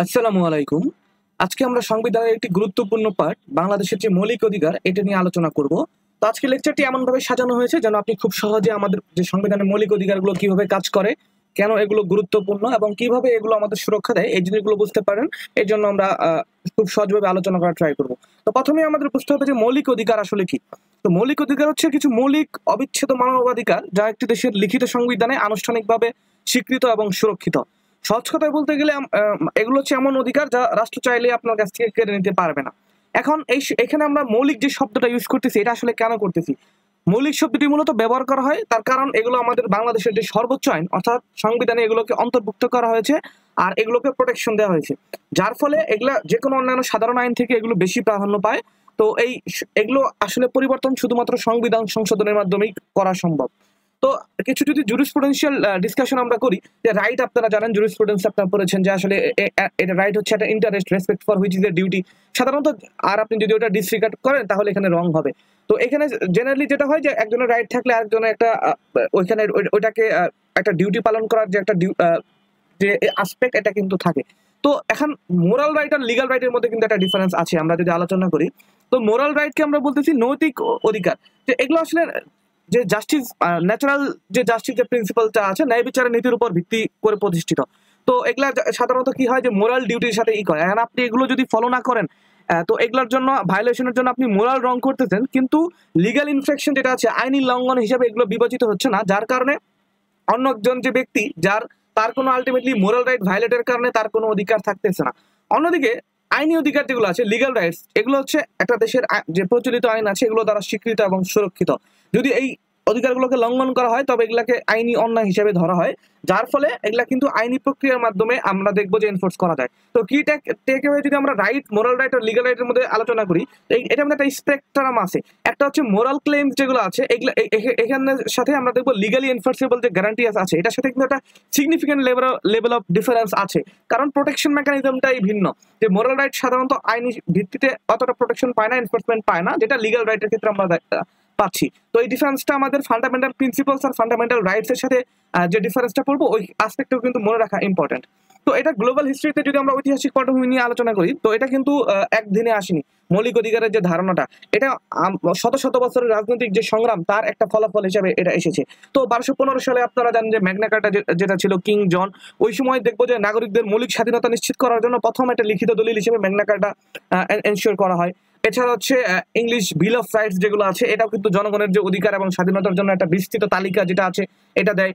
আসসালামু আলাইকুম। আজকে আমরা সংবিধানের একটি গুরুত্বপূর্ণ পার্ট বাংলাদেশের যে মৌলিক অধিকার এটা নিয়ে আলোচনা করব। তো আজকে লেকচারটি এমনভাবে সাজানো হয়েছে যেন আপনি খুব সহজে আমাদের যে সংবিধানের মৌলিক অধিকারগুলো কিভাবে কাজ করে, কেন এগুলো গুরুত্বপূর্ণ এবং কিভাবে এগুলো আমাদের সুরক্ষা দেয় এই জিনিসগুলো বুঝতে পারেন। এর জন্য আমরা খুব সহজভাবে আলোচনা করার ট্রাই করব। তো প্রথমেই আমাদের বুঝতে হবে যে মৌলিক অধিকার আসলে কি। তো মৌলিক অধিকার হচ্ছে কিছু মৌলিক অবিচ্ছেদ্য মানবাধিকার যা একটি দেশের লিখিত সংবিধানে আনুষ্ঠানিকভাবে স্বীকৃত এবং সুরক্ষিত। সহজ কথায় বলতে গেলে এগুলো হচ্ছে এমন অধিকার যা রাষ্ট্র চাইলে আপনার কাছ থেকে কেড়ে নিতে পারবে না। এখন এখানে আমরা মৌলিক যে শব্দটা ইউজ করতেছি এটা আসলে কেন করতেছি? মৌলিক শব্দটি মূলত ব্যবহার করা হয় তার কারণ এগুলো আমাদের বাংলাদেশের যে সর্বোচ্চ আইন অর্থাৎ সংবিধানে এগুলোকে অন্তর্ভুক্ত করা হয়েছে আর এগুলোকে প্রোটেকশন দেওয়া হয়েছে, যার ফলে এগুলা যে কোনো অন্যান্য সাধারণ আইন থেকে এগুলো বেশি প্রাধান্য পায়। তো এগুলো আসলে পরিবর্তন শুধুমাত্র সংবিধান সংশোধনের মাধ্যমেই করা সম্ভব। তো কিছু যদি জুরিসপ্রুডেন্সিয়াল ডিসকাশন আমরা করি, যে রাইট আপনারা জানেন, জুরিসপ্রুডেন্স আপনারা পড়েছেন যে আসলে এটা রাইট হচ্ছে একটা interest respect for which is a duty সাধারণত। আর আপনি যদি ওটা ডিসরিগার্ড করেন তাহলে এখানে রং হবে। তো এখানে জেনারেলি যেটা হয় যে একজনের রাইট থাকলে আরেকজনের একটা ওইখানে ওইটাকে একটা ডিউটি পালন করার যে একটা যে আসপেক্ট এটা কিন্তু থাকে। তো এখন মোরাল রাইট আর লিগাল রাইটের মধ্যে কিন্তু একটা ডিফারেন্স আছে আমরা যদি আলোচনা করি। তো মোরাল রাইটকে আমরা বলতেছি নৈতিক অধিকার। যে এগুলো আসলে যে জাস্টিস, ন্যাচারাল যে জাস্টিসের প্রিন্সিপালটা আছে ন্যায় বিচারের নীতির উপর ভিত্তি করে প্রতিষ্ঠিত। তো এগুলা সাধারণত কি হয় যে মোরাল ডিউটির সাথে করে, এখন আপনি এগুলো যদি ফলো না করেন তো এগুলোর জন্য ভায়োলেশনের জন্য আপনি মোরাল রং করতেছেন, কিন্তু লিগাল ইনফ্রাকশন যেটা আছে আইনি লঙ্ঘন হিসেবে এগুলো বিবেচিত হচ্ছে না, যার কারণে অন্য একজন যে ব্যক্তি তার কোনো আলটিমেটলি মোরাল রাইট ভায়োলেটের কারণে তার কোনো অধিকার থাকতেছে না। অন্যদিকে আইনি অধিকার যেগুলো আছে লিগাল রাইটস, এগুলো হচ্ছে একটা দেশের যে প্রচলিত আইন আছে এগুলো দ্বারা স্বীকৃত এবং সুরক্ষিত। যদি এই অধিকারগুলোকে লঙ্ঘন করা হয় তবে এগুলাকে আইনি অন্যায় হিসেবে ধরা হয়, যার ফলে এগুলা কিন্তু আইনি প্রক্রিয়ার মাধ্যমে আমরা দেখবো যে এনফোর্স করা যায়। তো কি টেক অ্যাওয়ে যদি আমরা রাইট, মোরাল রাইট আর লিগাল রাইটের মধ্যে আলোচনা করি, এটা মধ্যে একটা স্পেকট্রাম আছে। একটা হচ্ছে মোরাল ক্লেমস যেগুলো আছে এগুলো এখানের সাথে আমরা দেখবো লিগালি এনফোর্সেবল যে গ্যারান্টি আছে এটার সাথে কিন্তু একটা সিগনিফিকেন্ট লেভেল অফ ডিফারেন্স আছে, কারণ প্রোটেকশন মেকানিজমটাই ভিন্ন। যে মোরাল রাইট সাধারণত আইনি ভিত্তিতে অতটা প্রোটেকশন পায় না, এনফোর্সমেন্ট পায় না, যেটা লিগাল রাইটের ক্ষেত্রে আমরা পাচ্ছি। তো এই ডিফারেন্সটা আমাদের ফান্ডামেন্টাল প্রিন্সিপালস আর ফান্ডামেন্টাল রাইটস এর সাথে যে ডিফারেন্সটা পড়বো ওই আসপেক্টটাও কিন্তু মনে রাখা ইম্পর্টেন্ট। তো এটা গ্লোবাল হিস্ট্রিতে যদি আমরা ঐতিহাসিক পটভূমি নিয়ে আলোচনা করি তো এটা কিন্তু একদিনে আসেনি। মৌলিক অধিকারের যে ধারণাটা এটা শত শত বছরের রাজনৈতিক যে সংগ্রাম তার একটা ফলাফল হিসেবে এটা এসেছে। তো 1215 সালে আপনারা জানেন যে ম্যাগনা কার্টা যেটা ছিল কিং জন, ওই সময় দেখবো যে নাগরিকদের মৌলিক স্বাধীনতা নিশ্চিত করার জন্য প্রথম একটা লিখিত দলিল হিসেবে ম্যাগনা কার্টা এনশিওর করা হয়। এছাড়া হচ্ছে ইংলিশ বিল অফ রাইটস যেগুলো আছে এটাও কিন্তু জনগণের যে অধিকার এবং স্বাধীনতার জন্য একটা বিস্তৃত তালিকা যেটা আছে এটা দেয়।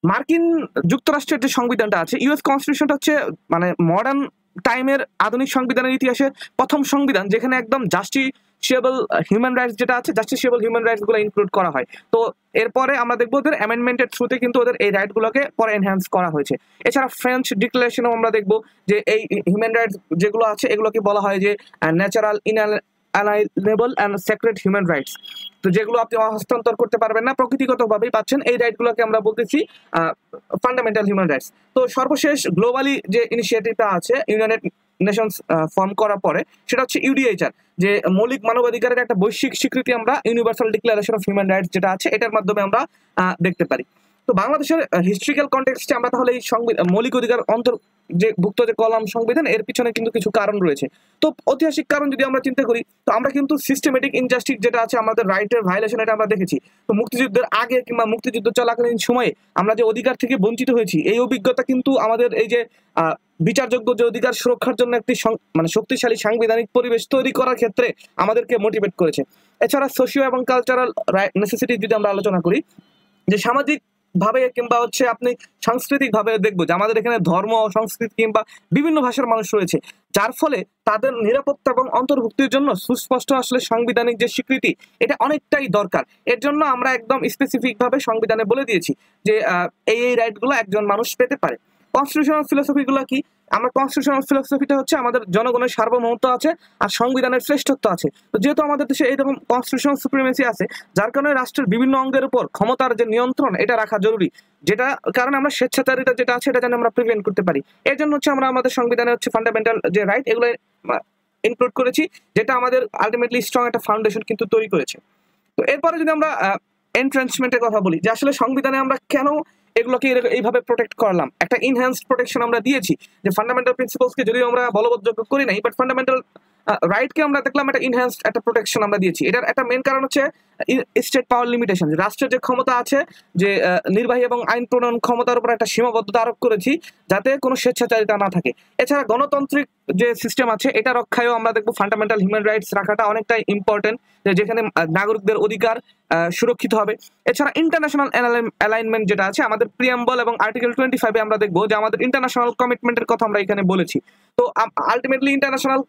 মার্কিন যুক্তরাষ্ট্রের যে সংবিধানটা আছে ইউএস কনস্টিটিউশনটা হচ্ছে মানে মডার্ন টাইমের আধুনিক সংবিধানের ইতিহাসে প্রথম সংবিধান যেখানে একদম জাস্টিসিয়েবল হিউম্যান রাইটস যেটা আছে জাস্টিসিয়েবল হিউম্যান রাইটস গুলো ইনক্লুড করা হয়। তো এরপরে আমরা দেখবো ওদের অ্যামেন্ডমেন্টের থ্রুতে কিন্তু ওদের এই রাইট গুলোকে পরে এনহ্যান্স করা হয়েছে। এছাড়া ফ্রেঞ্চ ডিক্লারেশনও আমরা দেখবো যে এই হিউম্যান রাইটস যেগুলো আছে এগুলোকে বলা হয় যে natural unalienable and sacred human rights. তো যেগুলো আপনি হস্তান্তর করতে পারবেন না, প্রকৃতিগতভাবেই পাচ্ছেন, এই রাইটগুলোকে আমরা বলতেছি ফান্ডামেন্টাল হিউম্যান রাইটস। তো সর্বশেষ গ্লোবালি যে ইনিশিয়েটিভটা আছে ইউনাইটেড নেশনস ফর্ম করার পরে সেটা হচ্ছে ইউডিএইচআর, যে মৌলিক মানবাধিকারের একটা বৈশ্বিক স্বীকৃতি আমরা universal declaration of human rights যেটা আছে এটার মাধ্যমে আমরা দেখতে পারি। তো বাংলাদেশের হিস্ট্রিক্যাল কনটেক্সটে আমরা তাহলে এই মৌলিক অধিকার যে ভুক্ত যে কলাম সংবিধান এর পিছনে কিন্তু কিছু কারণ রয়েছে। তো ঐতিহাসিক কারণ যদি আমরা চিন্তা করি তো আমরা কিন্তু সিস্টেমেটিক ইনজাস্টিস যেটা আছে আমাদের রাইটের ভায়োলেশন এটা আমরা দেখেছি। তো মুক্তিযুদ্ধের আগে কিংবা মুক্তিযুদ্ধ চলাকালীন সময়ে আমরা যে অধিকার থেকে বঞ্চিত হয়েছি এই অভিজ্ঞতা কিন্তু আমাদের এই যে বিচারযোগ্য যে অধিকার সুরক্ষার জন্য একটি মানে শক্তিশালী সাংবিধানিক পরিবেশ তৈরি করার ক্ষেত্রে আমাদেরকে মোটিভেট করেছে। এছাড়া সোশিও এবং কালচারাল নেসেসিটি যদি আমরা আলোচনা করি, যে সামাজিক ভাবে কিংবা হচ্ছে আপনি সাংস্কৃতিক ভাবে দেখবো যে আমাদের এখানে ধর্ম সংস্কৃতি কিংবা বিভিন্ন ভাষার মানুষ রয়েছে, যার ফলে তাদের নিরাপত্তা এবং অন্তর্ভুক্তির জন্য সুস্পষ্ট আসলে সাংবিধানিক যে স্বীকৃতি এটা অনেকটাই দরকার। এর জন্য আমরা একদম স্পেসিফিক ভাবে সংবিধানে বলে দিয়েছি যে এই রাইট গুলো একজন মানুষ পেতে পারে। কনস্টিটিউশনাল ফিলোসফি গুলো কি? আমরা কনস্টিটিউশনাল ফিলোসফিটা হচ্ছে আমাদের জনগণের সার্বভৌমত্ব আছে আর সংবিধানের শ্রেষ্ঠত্ব আছে। তো যেহেতু আমাদের দেশে এইরকম কনস্টিটিউশনাল সুপ্রিমেসি আছে যার কারণে রাষ্ট্রের বিভিন্ন অঙ্গের উপর ক্ষমতার যে নিয়ন্ত্রণ এটা রাখা জরুরি, যেটা কারণে আমরা স্বেচ্ছাচারিতা যেটা আছে এটা যেন আমরা প্রিভেন্ট করতে পারি। এর জন্য হচ্ছে আমরা আমাদের সংবিধানে হচ্ছে ফান্ডামেন্টাল যে রাইট এগুলো ইনক্লুড করেছি, যেটা আমাদের আলটিমেটলি স্ট্রং একটা ফাউন্ডেশন কিন্তু তৈরি করেছে। তো এরপরে যদি আমরা এন্ট্রেন্সমেন্টের কথা বলি যে আসলে সংবিধানে আমরা কেন এগুলোকে এইভাবে প্রোটেক্ট করলাম, একটা ইনহ্যান্সড প্রোটেকশন আমরা দিয়েছি, যে ফান্ডামেন্টাল প্রিন্সিপালসকে যদিও আমরা বলবৎযোগ্য করি নাই, বাট ফান্ডামেন্টাল রাইটকে আমরা দেখলাম একটা ইনহ্যান্সড একটা প্রোটেকশন আমরা দিয়েছি। এটার একটা মেন কারণ হচ্ছে স্টেট পাওয়ার লিমিটেশন, রাষ্ট্রের যে ক্ষমতা আছে, যে নির্বাহী এবং আইন প্রণয়ন ক্ষমতার উপর একটা সীমাবদ্ধতা আরোপ করেছি, যাতে কোনো স্বেচ্ছাচারিতা না থাকে। এছাড়া গণতান্ত্রিক যে সিস্টেম আছে এটা রক্ষায়ও আমরা দেখবো ফান্ডামেন্টাল হিউম্যান রাইটস রাখাটা অনেকটাই ইম্পর্টেন্ট, যেখানে নাগরিকদের অধিকার সুরক্ষিত হবে। এছাড়া ইন্টারন্যাশনাল অ্যালাইনমেন্ট যেটা আছে আমাদের প্রিয়াম্বল এবং আর্টিকেল 25 আমরা দেখবো যে আমাদের ইন্টারন্যাশনাল কমিটমেন্টের কথা আমরা এখানে বলেছি। তো আলটিমেটলি ইন্টারন্যাশনাল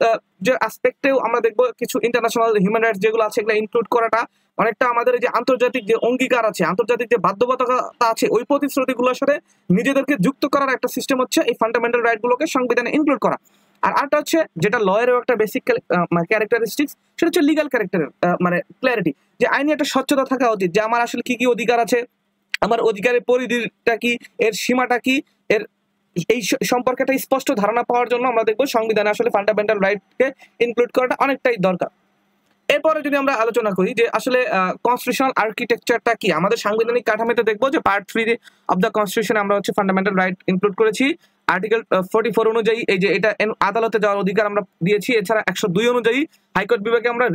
যে আসপেক্টেও আমরা দেখবো কিছু ইন্টারন্যাশনাল হিউম্যান রাইটস যেগুলো আছে এগুলো ইনক্লুড করাটা অনেকটা আমাদের যে আন্তর্জাতিক যে অঙ্গীকার আছে, আন্তর্জাতিক যে বাধ্যবাধকতা আছে, ওই প্রতিশ্রুতিগুলোর সাথে নিজেদেরকে যুক্ত করার একটা সিস্টেম হচ্ছে এই ফান্ডামেন্টাল রাইট গুলোকে সংবিধানে ইনক্লুড করা। আর আরেকটা হচ্ছে যেটা লয়েরও একটা বেসিক ক্যারেক্টারিস্টিক্স, সেটা হচ্ছে লিগাল ক্যারেক্টারের মানে ক্ল্যারিটি, যে আইনি একটা স্বচ্ছতা থাকা উচিত, যে আমার আসলে কি কি অধিকার আছে, আমার অধিকারের পরিধিটা কি, এর সীমাটা কি, এর এই সম্পর্কে একটা স্পষ্ট ধারণা পাওয়ার জন্য আমরা দেখবো সংবিধানে আসলে ফান্ডামেন্টাল রাইটকে ইনক্লুড করাটা অনেকটাই দরকার। এরপরে যদি আমরা আলোচনা করি যে আসলে কনস্টিটিউশনাল আর্কিটেকচারটা কি, আমাদের সাংবিধানিক কাঠামোতে দেখবো যে পার্ট 3 অফ দ্য কনস্টিটিউশন আমরা হচ্ছে ফান্ডামেন্টাল রাইট ইনক্লুড করেছি। আর্টিকেল 44 অনুযায়ী এই যে এটা আদালতে যাওয়ার অধিকার আমরা দিয়েছি। এছাড়া 102 অনুযায়ী হাইকোর্ট বিভাগে আমরা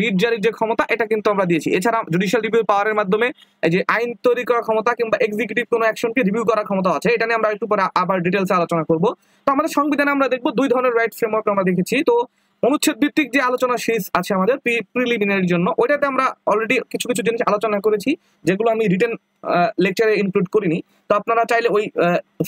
রিট জারির যে ক্ষমতা এটা কিন্তু আমরা দিয়েছি। এছাড়া জুডিশিয়াল রিভিউ পাওয়ারের মাধ্যমে এই যে আইন তৈরি করার ক্ষমতা কিংবা এক্সিকিউটিভ কোনো অ্যাকশনকে রিভিউ করার ক্ষমতা আছে। এটা নিয়ে আমরা একটু পরে আবার ডিটেলসে আলোচনা করব। তো আমাদের সংবিধানে আমরা দেখবো 2 ধরনের রাইট ফ্রেমওয়ার্ক আমরা দেখেছি। তো অনুচ্ছেদ ভিত্তিক যে আলোচনা সিরিজ আছে আমাদের প্রিলিমিনারির জন্য, ওইটাতে আমরা অলরেডি কিছু কিছু জিনিস আলোচনা করেছি যেগুলো আমি রিটেন লেকচারে ইনক্লুড করিনি। তো আপনারা চাইলে ওই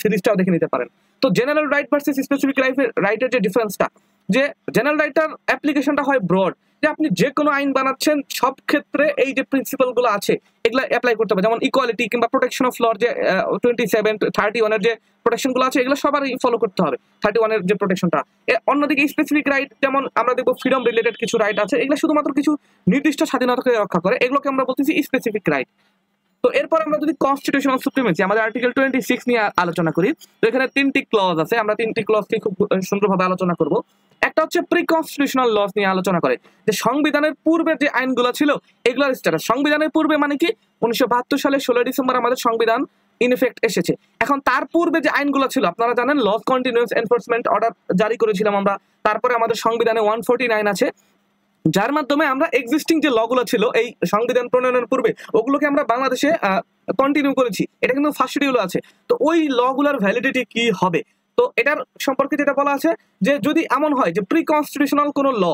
সিরিজটাও দেখে নিতে পারেন। তো জেনারেল রাইট ভার্সেস স্পেসিফিক রাইটের যে ডিফারেন্সটা, যে জেনারেল রাইটার অ্যাপ্লিকেশনটা হয় ব্রড, যে আপনি যে কোনো আইন বানাচ্ছেন সব ক্ষেত্রে এই যে প্রিন্সিপাল গুলো আছে এগুলো অ্যাপ্লাই করতে হবে, যেমন ইকুয়ালিটি কিংবা প্রোটেকশন অফ লর যে 27-31 এর যে প্রোটেকশন গুলো আছে এগুলো সবারই ফলো করতে হবে, 31 এর যে প্রোটেকশনটা। অন্যদিকে স্পেসিফিক রাইট যেমন আমরা দেখবো ফ্রিডম রিলেটেড কিছু রাইট আছে, এগুলো শুধুমাত্র কিছু নির্দিষ্ট স্বাধীনতাকে রক্ষা করে, এগুলোকে আমরা বলতেছি স্পেসিফিক রাইট। তো এরপর আমরা যদি কনস্টিটিউশনাল সুপ্রিমেসি আমাদের আর্টিকেল 26 নিয়ে আলোচনা করি, তো এখানে 3টি ক্লজ আছে, আমরা 3টি ক্লজকে খুব সুন্দরভাবে আলোচনা করব। একটা হচ্ছে প্রি কনস্টিটিউশনাল লস নিয়ে আলোচনা করে, যে সংবিধানের পূর্বের যে আইনগুলো ছিল এগুলোর স্ট্যাটাস। সংবিধানের পূর্বে মানে কি, 1972 সালে 16 ডিসেম্বর আমাদের সংবিধান ইন এফেক্ট এসেছে। এখন তার পূর্বে যে আইনগুলো ছিল আপনারা জানেন, লস কন্টিনিউয়াস এনফোর্সমেন্ট অর্ডার জারি করেছিলাম আমরা। তারপরে আমাদের সংবিধানে 149 আছে, যার মাধ্যমে আমরা এক্সিস্টিং যে লগুলো ছিল এই সংবিধান প্রণয়নের পূর্বে ওগুলোকে আমরা বাংলাদেশে কন্টিনিউ করেছি। এটা কিন্তু ফার্স্ট শিডিউলে আছে। তো ওই লগুলোর ভ্যালিডিটি কি হবে, তো এটার সম্পর্কে যেটা বলা আছে যে যদি এমন হয় যে প্রি কনস্টিটিউশনাল কোনো ল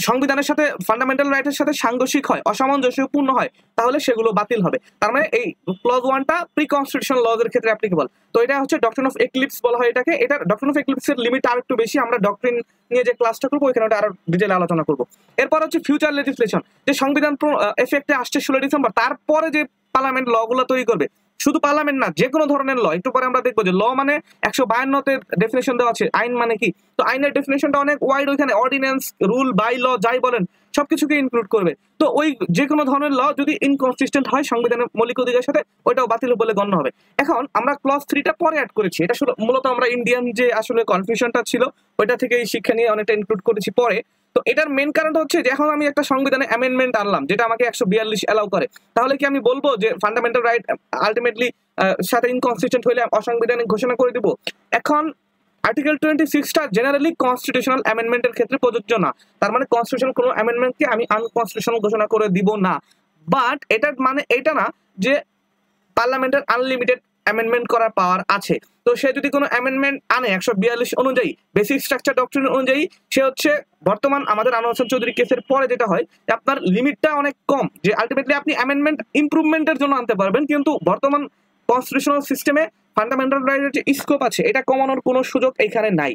সংবিধানের সাথে ফান্ডামেন্টাল রাইটের সাথে সাংঘর্ষিক হয়, অসামঞ্জস্যপূর্ণ হয়, তাহলে সেগুলো বাতিল হবে। তার মানে এই ক্লজ 1টা প্রি কনস্টিটিউশনাল লজ এর ক্ষেত্রে অ্যাপ্লিকেবল। তো এটা হচ্ছে ডক্ট্রিন অফ এক্লিপস বলা হয় এটাকে। এটা ডক্ট্রিন অফ এক্লিপসের লিমিট আর একটু বেশি, আমরা ডক্ট্রিন নিয়ে যে ক্লাসটা করবো ওইখানে ওটা আরো ডিটেইলে আলোচনা করবো। এরপর হচ্ছে ফিউচার লেজিসলেশন, যে সংবিধান এফেক্টে আসছে 16 ডিসেম্বর, তারপরে যে পার্লামেন্ট লগুলো তৈরি করবে, শুধু পার্লামেন্ট না যে কোনো ধরনের ল, একটু পরে আমরা দেখবো যে ল মানে 152তে ডেফিনেশন দেওয়া আছে আইন মানে কি। তো আইনের ডেফিনেশনটা অনেক ওয়াইড, ওইখানে অর্ডিন্যান্স, রুল, বাই ল যাই বলেন সবকিছুকে ইনক্লুড করবে। তো ওই যে কোনো ধরনের ল যদি ইনকনসিস্টেন্ট হয় সংবিধানের মৌলিক অধিকারের সাথে, ওইটাও বাতিল বলে গণ্য হবে। এখন আমরা ক্লজ 3টা পরে অ্যাড করেছি, এটা মূলত আমরা ইন্ডিয়ান যে আসলে কনফিউশনটা ছিল ওইটা থেকে এই শিক্ষা নিয়ে অনেকটা ইনক্লুড করেছি পরে। তো এটার মেন কারণটা হচ্ছে যে এখন আমি একটা সংবিধানে অ্যামেন্ডমেন্ট আনলাম যেটা আমাকে 142 অ্যালাউ করে, তাহলে কি আমি বলবো যে ফান্ডামেন্টাল রাইট আলটিমেটলি সাথে ইনকনসিস্টেন্ট হলে অসাংবিধানিক ঘোষণা করে দিব? এখন আর্টিকেল 26টা জেনারেলি কনস্টিটিউশনাল অ্যামেন্ডমেন্টের ক্ষেত্রে প্রযোজ্য না। তার মানে কনস্টিটিউশনাল কোনো অ্যামেন্ডমেন্টকে আমি আনকনস্টিটিউশনাল ঘোষণা করে দিব না। বাট এটার মানে এটা না যে পার্লামেন্টের আনলিমিটেড অ্যামেন্ডমেন্ট করার পাওয়ার আছে। তো সে যদি কোনো অ্যামেন্ডমেন্ট আনে 142 অনুযায়ী, বেসিক স্ট্রাকচার ডক্ট্রিন অনুযায়ী, সে হচ্ছে বর্তমান আমাদের আনোয়ার হোসেন চৌধুরী কেসের পরে যেটা হয় আপনার লিমিটটা অনেক কম, যে আলটিমেটলি আপনি অ্যামেন্ডমেন্ট ইমপ্রুভমেন্টের জন্য আনতে পারবেন, কিন্তু বর্তমান কনস্টিটিউশনাল সিস্টেমে ফান্ডামেন্টাল রাইটের যে স্কোপ আছে এটা কমানোর কোনো সুযোগ এখানে নাই।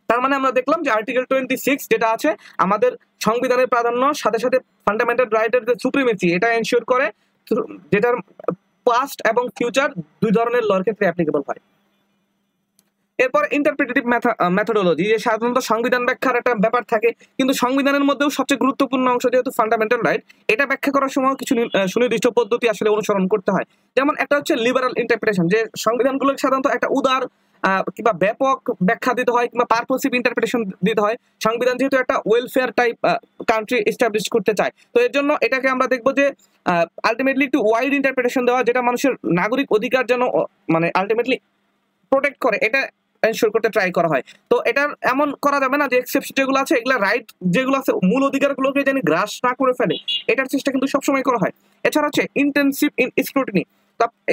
তার মানে আমরা দেখলাম যে আর্টিকেল 26 যেটা আছে আমাদের সংবিধানের প্রাধান্য সাথে সাথে ফান্ডামেন্টাল রাইটের যে সুপ্রিমেসি এটা এনশিওর করে, যেটার পাস্ট এবং ফিউচার 2 ধরনের লর ক্ষেত্রে অ্যাপ্লিকেবল হয়। এরপর ইন্টারপ্রিটেটিভ মেথোডোলজি, যে সাধারণত সংবিধান ব্যাখ্যার একটা ব্যাপার থাকে, কিন্তু সংবিধানের মধ্যেও সবচেয়ে গুরুত্বপূর্ণ অংশ যেহেতু ফান্ডামেন্টাল রাইট, এটা ব্যাখ্যা করার সময় কিছু সুনির্দিষ্ট পদ্ধতি আসলে অনুসরণ করতে হয়। যেমন একটা হচ্ছে লিবারাল ইন্টারপ্রিটেশন, যে সংবিধানগুলো সাধারণত একটা উদার কিংবা ব্যাপক ব্যাখ্যা দিতে হয় কিংবা পারপোসিভ ইন্টারপ্রিটেশন দিতে হয়। সংবিধান যেহেতু একটা ওয়েলফেয়ার টাইপ কান্ট্রি এস্টাবলিশ করতে চায়, তো এর জন্য এটাকে আমরা দেখবো যে আলটিমেটলি একটু ওয়াইড ইন্টারপ্রিটেশন দেওয়া, যেটা মানুষের নাগরিক অধিকার যেন মানে আলটিমেটলি প্রোটেক্ট করে, এটা এনশিওর করতে ট্রাই করা হয়। তো এটার এমন করা যাবে না যে এক্সেপশন যেগুলো আছে এগুলো রাইট যেগুলো আছে মূল অধিকারগুলোকে যেন গ্রাস না করে ফেলে, এটার চেষ্টা কিন্তু সবসময় করা হয়। এছাড়া হচ্ছে ইন্টেনসিভ স্ক্রুটিনি।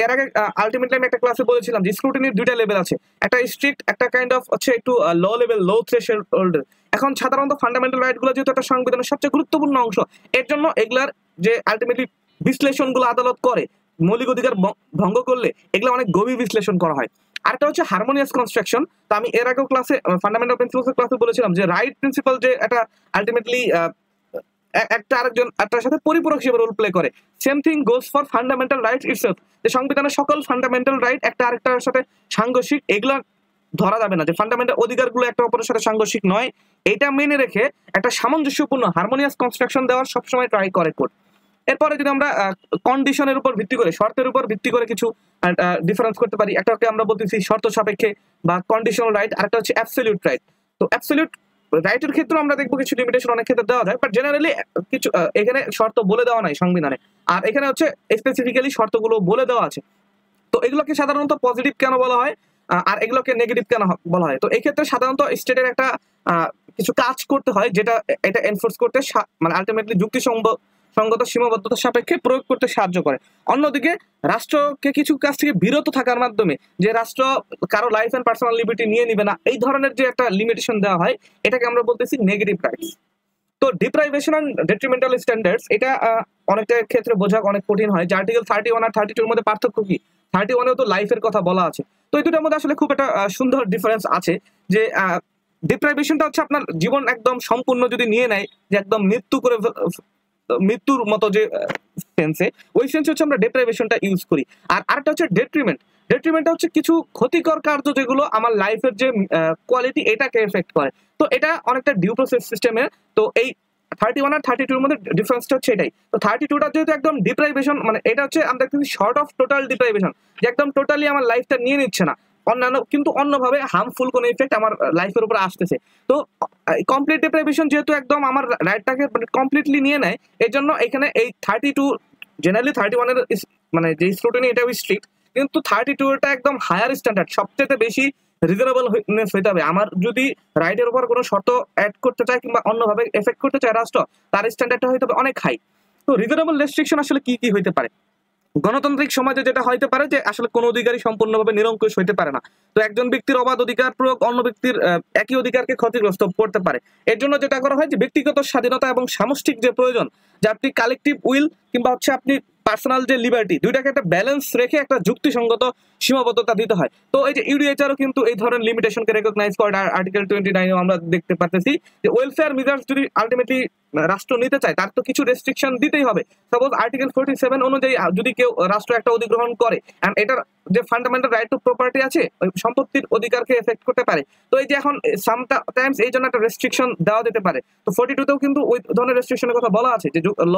এর আগে আলটিমেটলি আমি একটা ক্লাসে বলেছিলাম যে স্ক্রুটিনির দুইটা লেভেল আছে, একটা স্ট্রিক্ট, একটা কাইন্ড অফ হচ্ছে একটু লো লেভেল, লো থ্রেশহোল্ড। এখন সাধারণত ফান্ডামেন্টাল রাইট গুলো যেহেতু একটা সংবিধানের সবচেয়ে গুরুত্বপূর্ণ অংশ, এর জন্য এগুলার যে আলটিমেটলি বিশ্লেষণ গুলো আদালত করে মৌলিক অধিকার ভঙ্গ করলে এগুলো অনেক গভীর বিশ্লেষণ করা হয়। আরেকটা হচ্ছে হারমোনিয়াস কনস্ট্রাকশন। তো আমি এর আগেও ক্লাসে ফান্ডামেন্টাল প্রিন্সিপালস ক্লাসে বলেছিলাম যে রাইট প্রিন্সিপাল যে এটা আলটিমেটলি একটা আরেকজন একটার সাথে পরিপূরক হিসেবে রোল প্লে করে। Same thing goes for fundamental rights itself, যে সংবিধানের সকল ফান্ডামেন্টাল রাইট একটা আরেকটার সাথে সাংঘর্ষিক, এগুলা ধরা যাবে না যে ফান্ডামেন্টাল অধিকারগুলো একটা অপরের সাথে সাংঘর্ষিক নয়। এটা মেনে রেখে একটা সামঞ্জস্যপূর্ণ হারমোনিয়াস কনস্ট্রাকশন দেওয়ার সবসময় ট্রাই করে কোর্ট। এরপরে যদি আমরা কন্ডিশনের উপর ভিত্তি করে, শর্তের উপর ভিত্তি করে কিছু ডিফারেন্স করতে পারি, একটাকে আমরা বলতেছি শর্ত সাপেক্ষে বা কন্ডিশনাল রাইট, আরেকটা হচ্ছে অ্যাবসলিউট রাইট। তো অ্যাবসলিউট রাইটের ক্ষেত্রে আমরা দেখবো কিছু লিমিটেশন অনেক ক্ষেত্রে দেওয়া যায়, বাট জেনারেলি কিছু এখানে শর্ত বলে দেওয়া নাই সংবিধানে, আর এখানে হচ্ছে স্পেসিফিক্যালি শর্তগুলো বলে দেওয়া আছে। তো এগুলোকে সাধারণত পজিটিভ কেন বলা হয় আর এগুলোকে নেগেটিভ কেন বলা হয়? তো এই ক্ষেত্রে সাধারণত স্টেটের একটা কিছু কাজ করতে হয় যেটা এটা এনফোর্স করতে মানে আলটিমেটলি যুক্তিসঙ্গত সীমাবদ্ধতার সাপেক্ষে প্রয়োগ করতে সাহায্য করে। অন্যদিকে রাষ্ট্রকে কিছু কাজ থেকে বিরত থাকার মাধ্যমে যে রাষ্ট্র কারো লাইফ এন্ড পার্সোনাল লিবার্টি নিয়ে নিবে না, এই ধরনের যে একটা লিমিটেশন দেওয়া হয়, এটাকে আমরা বলতেছি নেগেটিভ রাইটস। তো ডিপ্রাইভেশন এন্ড ডেট্রিমেন্টাল স্ট্যান্ডার্ডস, এটা অনেকটা ক্ষেত্রে বোঝা অনেক কঠিন হয় যে আর্টিকেল 31 আর 32 এর মধ্যে পার্থক্য কি। 31 এও তো লাইফের কথা বলা আছে, তো এই দুটোর মধ্যে আসলে খুব একটা সুন্দর ডিফারেন্স আছে। যে ডিপ্রাইভেশনটা হচ্ছে আপনার জীবন একদম সম্পূর্ণ যদি নিয়ে নেয়, যে একদম মৃত্যুর মতো যে সেন্সে, ওই সেন্সে হচ্ছে আমরা ডিপ্রাইভেশনটা ইউজ করি। আর আরেকটা হচ্ছে ডেট্রিমেন্ট। ডেট্রিমেন্টটা হচ্ছে কিছু ক্ষতিকর কার্য যেগুলো আমার লাইফের যে কোয়ালিটি এটাকে এফেক্ট করে। তো এটা অনেকটা ডিউ প্রসেস সিস্টেমের। তো এই 31 আর 32 এর মধ্যে ডিফারেন্সটা হচ্ছে এটাই। তো 32টা যেহেতু একদম ডিপ্রাইভেশন, মানে এটা হচ্ছে আমরা দেখতেছি শর্ট অফ টোটাল ডিপ্রাইভেশন, যে একদম টোটালি আমার লাইফটা নিয়ে নিচ্ছে না, অন্যান্য কিন্তু অন্যভাবে হার্মফুল কোনো ইফেক্ট আমার লাইফের উপর আসতেছে। তো কমপ্লিট ডিপ্রাইভেশন যেহেতু একদম আমার রাইটটাকে কমপ্লিটলি নিয়ে নেয়, এই জন্য এখানে এই 32 জেনারেলি 31 এর মানে যে স্ক্রুটিনি এটাও স্ট্রিক্ট, কিন্তু 32টা একদম হায়ার স্ট্যান্ডার্ড, সবচেয়ে বেশি রিজনেবলনেস হইতে হবে। আমার যদি রাইটের উপর কোনো শর্ত অ্যাড করতে চায় কিংবা অন্যভাবে এফেক্ট করতে চায় রাষ্ট্র, তার স্ট্যান্ডার্ডটা হইতে হবে অনেক হাই। তো রিজনেবল রেস্ট্রিকশন আসলে কি কি হইতে পারে? গণতান্ত্রিক সমাজে যেটা হইতে পারে যে আসলে কোনো অধিকারই সম্পূর্ণভাবে নিরঙ্কুশ হইতে পারে না। তো একজন ব্যক্তির অবাধ অধিকার প্রয়োগ অন্য ব্যক্তির একই অধিকারকে ক্ষতিগ্রস্ত করতে পারে। এর জন্য যেটা করা হয় যে ব্যক্তিগত স্বাধীনতা এবং সামষ্টিক যে প্রয়োজন, যে আপনি কালেকটিভ উইল কিংবা হচ্ছে আপনি পার্সোনাল যে লিবার্টি, দুইটাকে একটা ব্যালেন্স রেখে একটা যুক্তিসঙ্গত সীমাবদ্ধতা দিতে হয়। তো এই যে ইউডিএইচআরও কিন্তু এই ধরনের লিমিটেশনকে রেকগনাইজ করে। আর্টিকেল 29 আমরা দেখতে পাচ্ছি যে ওয়েলফেয়ার মেজার্স যদি আলটিমেটলি রাষ্ট্র নিতে চায়, তার তো কিছু রেস্ট্রিকশন দিতেই হবে। সাপোজ আর্টিকেল 47 অনুযায়ী যদি কেউ রাষ্ট্র একটা অধিগ্রহণ করে, এন্ড এটার যে ফান্ডামেন্টাল রাইট টু প্রপার্টি আছে, ওই সম্পত্তির অধিকারকে এফেক্ট করতে পারে। তো এই যে এখন সামটাইমস এই জন্য একটা রেস্ট্রিকশন দেওয়া যেতে পারে। তো 42তেও কিন্তু ওই ধরনের রেস্ট্রিকশনের কথা বলা আছে যে ল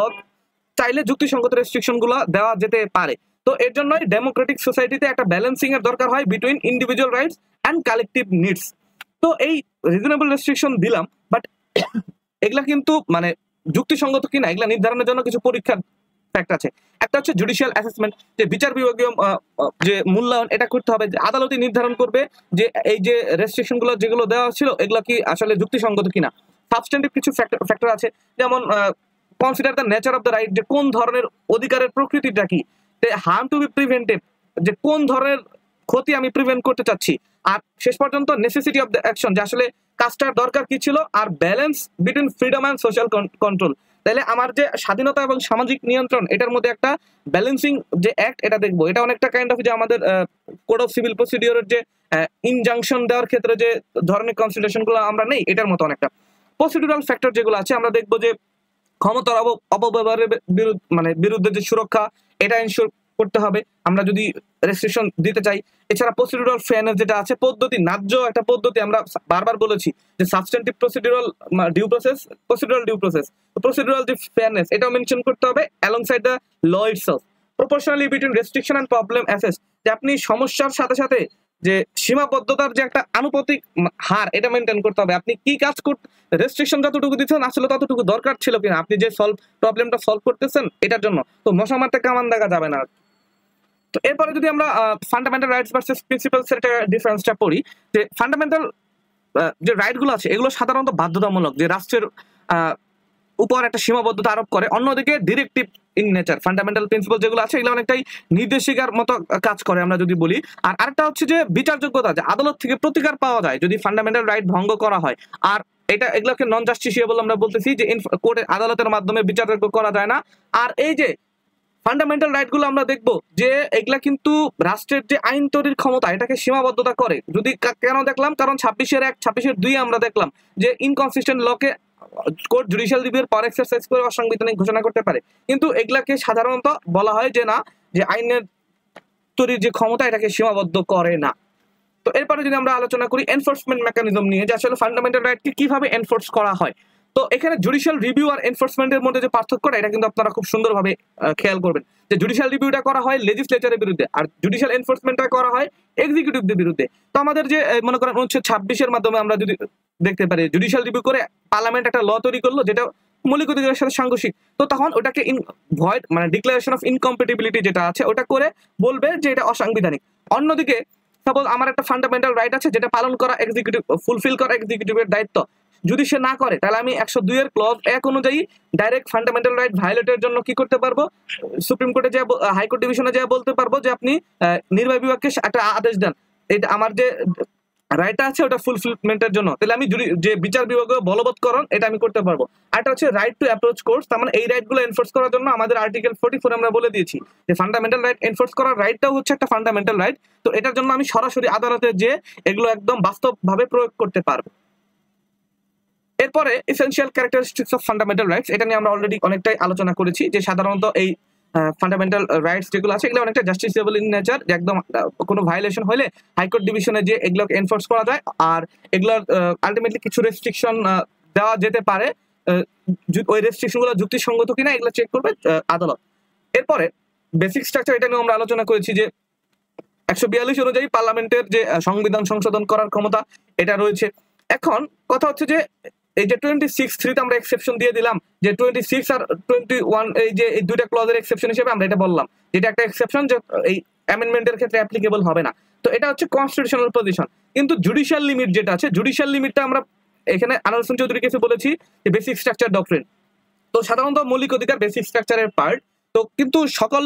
চাইলে যুক্তিসঙ্গত রেস্ট্রিকশন গুলো দেওয়া যেতে পারে। তো এর জন্যই ডেমোক্রেটিক সোসাইটিতে একটা ব্যালেন্সিং এর দরকার হয় between individual rights and collective needs. তো এই রিজনেবল রেস্ট্রিকশন দিলাম, বাট এগুলা কিন্তু মানে যুক্তিসঙ্গত কিনা এগুলা নির্ধারণের জন্য কিছু পরীক্ষার ফ্যাক্ট আছে। একটা হচ্ছে জুডিশিয়াল অ্যাসেসমেন্ট, যে বিচার বিভাগীয় যে মূল্যায়ন, এটা করতে হবে। আদালতই নির্ধারণ করবে যে এই যে রেস্ট্রিকশন গুলো যেগুলো দেওয়া ছিল এগুলা কি আসলে যুক্তিসঙ্গত কিনা। সাবস্ট্যান্টিভ কিছু ফ্যাক্টর আছে, যেমন consider the nature of the right, যে কোন ধরনের অধিকারের প্রকৃতিটা কি, হার্ম টু বি প্রিভেন্টেড, যে কোন ধরনের ক্ষতি আমি প্রিভেন্ট করতে চাচ্ছি, আর শেষ পর্যন্ত নেসেসিটি অফ দ্য অ্যাকশন, যে আসলে কাজটার দরকার কি ছিল, আর balance between freedom and social control. তাহলে আমার যে স্বাধীনতা এবং সামাজিক নিয়ন্ত্রণ, এটার মধ্যে একটা ব্যালেন্সিং যে অ্যাক্ট, এটা দেখবো। এটা অনেকটা কাইন্ড অফ যে আমাদের কোড অফ সিভিল প্রসিডিওরের যে ইনজাংশন দেওয়ার ক্ষেত্রে যে ধরনের কনসিডারেশন গুলো আমরা নেই, এটার মতো অনেকটা প্রসিডিউরাল ফ্যাক্টর যেগুলো আছে, আমরা দেখবো যে ক্ষমতার অপব্যবহারের বিরুদ্ধে যে সুরক্ষা, এটা এনশিওর করতে হবে আমরা যদি রেস্ট্রিকশন দিতে চাই। এছাড়া প্রসিডিউরাল ফেয়ারনেস যেটা আছে, পদ্ধতি, ন্যায্য একটা পদ্ধতি, আমরা বারবার বলেছি যে substantive procedural due process, procedural due process, procedural যে ফেয়ারনেস, এটাও মেনশন করতে হবে alongside the law itself. Proportionally between restriction and problem assess, যে আপনি সমস্যার সাথে সাথে যে সীমাবদ্ধতার যে একটা আনুপাতিক হার এটা মেনটেন করতে হবে। আপনি কি কাজ করতে রেস্ট্রিকশন যতটুকু দিচ্ছেন আসলে ততটুকু দরকার ছিল কিনা, আপনি যে প্রবলেমটা সলভ করতেছেন এটার জন্য, তো মশা মারতে কামান দেখা যাবে না। তো এরপরে যদি আমরা ফান্ডামেন্টাল রাইটস ভার্সেস প্রিন্সিপালস এর ডিফারেন্সটা পড়ি, যে ফান্ডামেন্টাল যে রাইট গুলো আছে এগুলো সাধারণত বাধ্যতামূলক, যে রাষ্ট্রের উপর একটা সীমাবদ্ধতা আরোপ করে। অন্যদিকে directive in nature fundamental principal যেগুলো আছে এগুলো অনেকটাই নির্দেশিকার মতো কাজ করে আমরা যদি বলি। আর আরেকটা হচ্ছে যে বিচারযোগ্যতা, যে আদালত থেকে প্রতিকার পাওয়া যায় যদি ফান্ডামেন্টাল রাইট ভঙ্গ করা হয়। আর এগুলোকে নন জাস্টিসিয়েবল আমরা বলতেছি, যে কোর্টে আদালতের মাধ্যমে বিচারযোগ্য করা যায় না। আর এই যে ফান্ডামেন্টাল রাইট গুলো আমরা দেখবো যে এগুলা কিন্তু রাষ্ট্রের যে আইন তৈরির ক্ষমতা এটাকে সীমাবদ্ধতা করে। যদি কেন দেখলাম, কারণ 26-1, 26-2 আমরা দেখলাম যে ইনকনসিস্টেন্ট লকে কোর্ট জুডিশিয়াল রিভিউর পাওয়ার এক্সারসাইজ করে অসাংবিধানিক ঘোষণা করতে পারে, কিন্তু এগুলাকে সাধারণত বলা হয় যে না, যে আইনের তৈরির যে ক্ষমতা এটাকে সীমাবদ্ধ করে না। তো এরপরে যদি আমরা আলোচনা করি এনফোর্সমেন্ট মেকানিজম নিয়ে, যে আসলে ফান্ডামেন্টাল রাইটকে কিভাবে এনফোর্স করা হয়। তো এখানে জুডিশিয়াল রিভিউ আর এনফোর্সমেন্টের মধ্যে যে পার্থক্যটা এটা কিন্তু আপনারা খুব সুন্দরভাবে খেয়াল করবেন, যে জুডিশিয়াল রিভিউটা করা হয় লেজিসলেচারের বিরুদ্ধে আর জুডিশিয়াল এনফোর্সমেন্টটা করা হয় এক্সিকিউটিভদের বিরুদ্ধে। তো আমাদের যে মনে করেন 26 মাধ্যমে আমরা যদি দেখতে পারি জুডিশিয়াল রিভিউ করে পার্লামেন্ট একটা ল তৈরি করলো যেটা মৌলিক অধিকারের সাথে সাংঘর্ষিক, তো তখন ওটাকে ভয়েড মানে ডিক্লারেশন অফ ইনকম্প্যাটিবিলিটি যেটা আছে ওটা করে বলবে যে এটা অসাংবিধানিক। অন্যদিকে সাপোজ আমার একটা ফান্ডামেন্টাল রাইট আছে যেটা পালন করা এক্সিকিউটিভ ফুলফিল করা এক্সিকিউটিভের দায়িত্ব, যদি সে না করে তাহলে আমি 102 এর ক্লজ 1 অনুযায়ী ডাইরেক্ট ফান্ডামেন্টাল রাইট ভায়োলেটের জন্য কি করতে পারবো, সুপ্রিম কোর্টে যে হাইকোর্ট ডিভিশনে যে বলতে পারবো যে আপনি নির্বাহী বিভাগকে একটা আদেশ দেন, এটা আমার যে রাইটটা আছে ওটা ফুলফিলমেন্টের জন্য, তাহলে আমি যে বিচার বিভাগীয় বলবৎকরণ এটা আমি করতে পারবো। আর এটা হচ্ছে রাইট টু অ্যাপ্রোচ কোর্টস, তার মানে এই রাইট গুলো এনফোর্স করার জন্য আমাদের আর্টিকেল 44 আমরা বলে দিয়েছি যে ফান্ডামেন্টাল রাইট এনফোর্স করার রাইটটাও হচ্ছে একটা ফান্ডামেন্টাল রাইট। তো এটার জন্য আমি সরাসরি আদালতে যে এগুলো একদম বাস্তবভাবে প্রয়োগ করতে পারবো। এরপরে essential characteristics of fundamental rights, এটা নিয়ে আমরা অলরেডি অনেকটাই আলোচনা করেছি, যে সাধারণত এই ফান্ডামেন্টাল রাইটস যেগুলো আছে এগুলো অনেকটা জাস্টিসেবল ইন নেচার, যে একদম কোনো ভায়োলেশন হলে হাইকোর্ট ডিভিশনে যে এগুলোকে এনফোর্স করা যায়, আর এগুলোর আলটিমেটলি কিছু রেস্ট্রিকশন দেওয়া যেতে পারে, ওই রেস্ট্রিকশনগুলো যুক্তিসঙ্গত কিনা এগুলো চেক করবে আদালত। এরপরে বেসিক স্ট্রাকচার, এটা নিয়ে আমরা আলোচনা করেছি যে 142 অনুযায়ী পার্লামেন্টের যে সংবিধান সংশোধন করার ক্ষমতা এটা রয়েছে। এখন কথা হচ্ছে যে এই যে 26(3) আমরা এক্সেপশন দিয়ে দিলাম, যে 26 আর 21 এই যে এই দুইটা ক্লজের এক্সেপশন হিসেবে আমরা এটা বললাম, যেটা একটা এক্সেপশন যে এই অ্যামেন্ডমেন্টের ক্ষেত্রে অ্যাপ্লিকেবল হবে না। তো এটা হচ্ছে কনস্টিটিউশনাল পজিশন। কিন্তু জুডিশিয়াল লিমিট যেটা আছে, জুডিশিয়াল লিমিটটা আমরা এখানে আনোয়ার হোসেন চৌধুরী কেসে বলেছি যে বেসিক স্ট্রাকচার ডক্ট্রিন। তো সাধারণত মৌলিক অধিকার বেসিক স্ট্রাকচারের পার্ট, তো কিন্তু সকল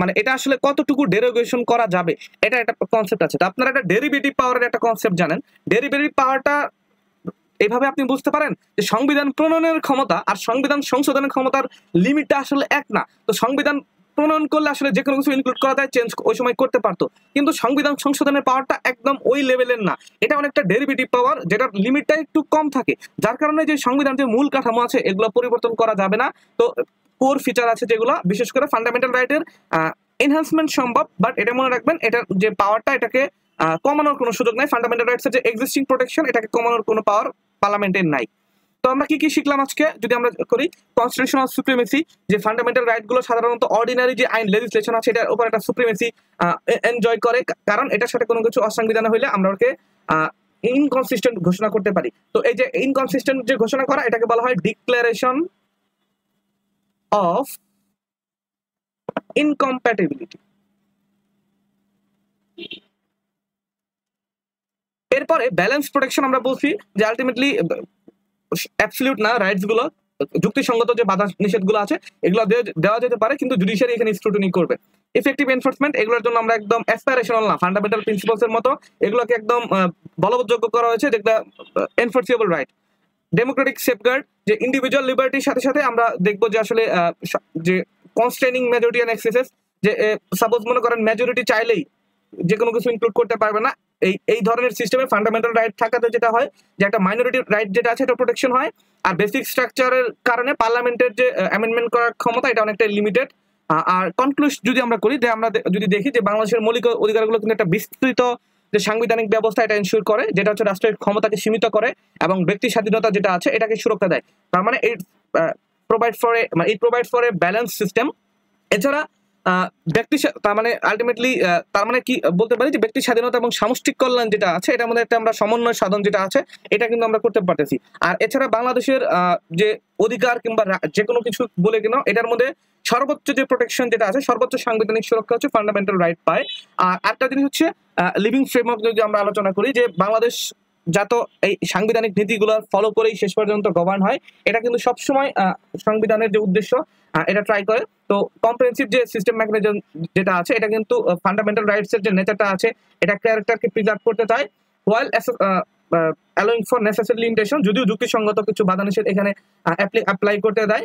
মানে এটা আসলে কতটুকু ডেরিভেশন করা যাবে এটা একটা কনসেপ্ট আছে। তো আপনারা একটা ডেরিভেটিভ পাওয়ারের একটা কনসেপ্ট জানেন, ডেরিভেটিভ পাওয়ারটা এইভাবে আপনি বুঝতে পারেন যে সংবিধান প্রণয়নের ক্ষমতা আর সংবিধান সংশোধনের ক্ষমতার লিমিটটা আসলে এক না। তো সংবিধান প্রণয়ন করলে আসলে যে কোনো কিছু ইনক্লুড করা যায়, চেঞ্জ ওই সময় করতে পারতো, কিন্তু সংবিধান সংশোধনের পাওয়ারটা একদম ওই লেভেলের না, এটা অনেকটা ডেরিভেটিভ পাওয়ার যেটার লিমিটটা একটু কম থাকে, যার কারণে যে সংবিধান যে মূল কাঠামো আছে এগুলো পরিবর্তন করা যাবে না। তো কোর ফিচার আছে যেগুলো বিশেষ করে ফান্ডামেন্টাল রাইটের এনহ্যান্সমেন্ট সম্ভব, বাট এটা মনে রাখবেন এটার যে পাওয়ারটা এটাকে কমানোর কোনো সুযোগ নাই। ফান্ডামেন্টাল রাইটসের যে এক্সিস্টিং প্রোটেকশন এটাকে কমানোর কোনো পাওয়ার পার্লামেন্টের নাই। তো আমরা কি কি শিখলাম আজকে যদি আমরা করি, কনস্টিটিউশনাল সুপ্রিমেসি, যে ফান্ডামেন্টাল রাইট গুলো সাধারণত অর্ডিনারি যে আইন লেজিসলেশন আছে এটার উপর একটা সুপ্রিমেসি এনজয় করে, কারণ এটার সাথে কোনো কিছু অসাংবিধান হইলে আমরা ওকে ইনকনসিস্টেন্ট ঘোষণা করতে পারি। তো এই যে ইনকনসিস্টেন্ট যে ঘোষণা করা এটাকে বলা হয় ডিক্লারেশন অফ ইনকম্প্যাটিবিলিটি। এরপরে ব্যালেন্স প্রোটেকশন আমরা বলছি যে আলটিমেটলি অ্যাবসলিউট না, রাইটস গুলো যুক্তিসঙ্গত যে বাধা নিষেধ গুলো আছে এগুলো দেওয়া যেতে পারে, কিন্তু জুডিশিয়ারি এখানে স্ক্রুটিনি করবে। এফেক্টিভ এনফোর্সমেন্ট, এগুলোর জন্য আমরা একদম অ্যাসপিরেশনাল না, ফান্ডামেন্টাল প্রিন্সিপালস এর মতো এগুলোকে একদম বলবৎযোগ্য করা হয়েছে, যেটা এনফোর্সিবল রাইট। ডেমোক্রেটিক সেফগার্ড, যে ইন্ডিভিজুয়াল লিবার্টির সাথে সাথে আমরা দেখবো যে আসলে যে কনস্ট্রেনিং মেজরিটি অ্যান্ড এক্সেসেস, যে সাপোজ মনে করেন মেজরিটি চাইলেই যে কোনো কিছু ইনক্লুড করতে পারবে না, এই ধরনের সিস্টেমে ফান্ডামেন্টাল রাইট থাকাতে যেটা হয় যে একটা মাইনরিটি রাইট যেটা আছে এটা প্রোটেকশন হয়। আর বেসিক স্ট্রাকচারের কারণে পার্লামেন্টের যে অ্যামেন্ডমেন্ট করার ক্ষমতা এটা অনেকটা লিমিটেড। আর কনক্লুশন যদি আমরা করি, যে আমরা যদি দেখি যে বাংলাদেশের মৌলিক অধিকারগুলো কিন্তু একটা বিস্তৃত যে সাংবিধানিক ব্যবস্থা এটা এনশিওর করে, যেটা হচ্ছে রাষ্ট্রের ক্ষমতাকে সীমিত করে এবং ব্যক্তি স্বাধীনতা যেটা আছে এটাকে সুরক্ষা দেয়। তার মানে it provide for a balance system. এছাড়া তার মানে আলটিমেটলি তার মানে কি বলতে পারি যে ব্যক্তি স্বাধীনতা এবং সামষ্টিক কল্যাণ যেটা আছে এটার মধ্যে একটা আমরা সমন্বয় সাধন যেটা আছে এটা কিন্তু আমরা করতে পারতেছি। আর এছাড়া বাংলাদেশের যে অধিকার কিংবা যে কোনো কিছু বলে কিনা এটার মধ্যে সর্বোচ্চ যে প্রোটেকশন যেটা আছে, সর্বোচ্চ সাংবিধানিক সুরক্ষা হচ্ছে ফান্ডামেন্টাল রাইট পায়। আর একটা জিনিস হচ্ছে লিভিং ফ্রেমওয়ার্ক যদি আমরা আলোচনা করি, যে বাংলাদেশ যত এই সাংবিধানিক নীতিগুলো ফলো করেই শেষ পর্যন্ত গভর্ন হয়, এটা কিন্তু সবসময় সংবিধানের যে উদ্দেশ্য এটা ট্রাই করে। তো কম্প্রিহেনসিভ যে সিস্টেম মেকানিজম যেটা আছে এটা কিন্তু ফান্ডামেন্টাল রাইটস এর যে নেচারটা আছে এটা ক্যারেক্টারকে প্রিজার্ভ করতে চায়, ওয়াইল অ্যালোয়িং ফর নেসেসারি লিমিটেশন, যদিও যুক্তিসঙ্গত কিছু বাধা নিষেধ এখানে অ্যাপ্লাই করতে দেয়,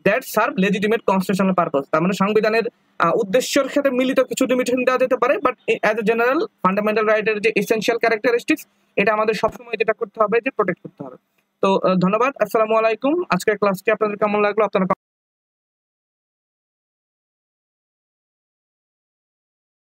that serve legitimate constitutional purpose. তার মানে সংবিধানের উদ্দেশ্যের সাথে মিলিত কিছু লিমিটেশন দেওয়া যেতে পারে, but as a general fundamental রাইটের যে এসেনশিয়াল ক্যারেক্টারিস্টিক্স এটা আমাদের সবসময় যেটা করতে হবে যে প্রোটেক্ট করতে হবে। তো ধন্যবাদ, আসসালামু আলাইকুম। আজকের ক্লাসটি আপনাদের কেমন লাগলো আপনারা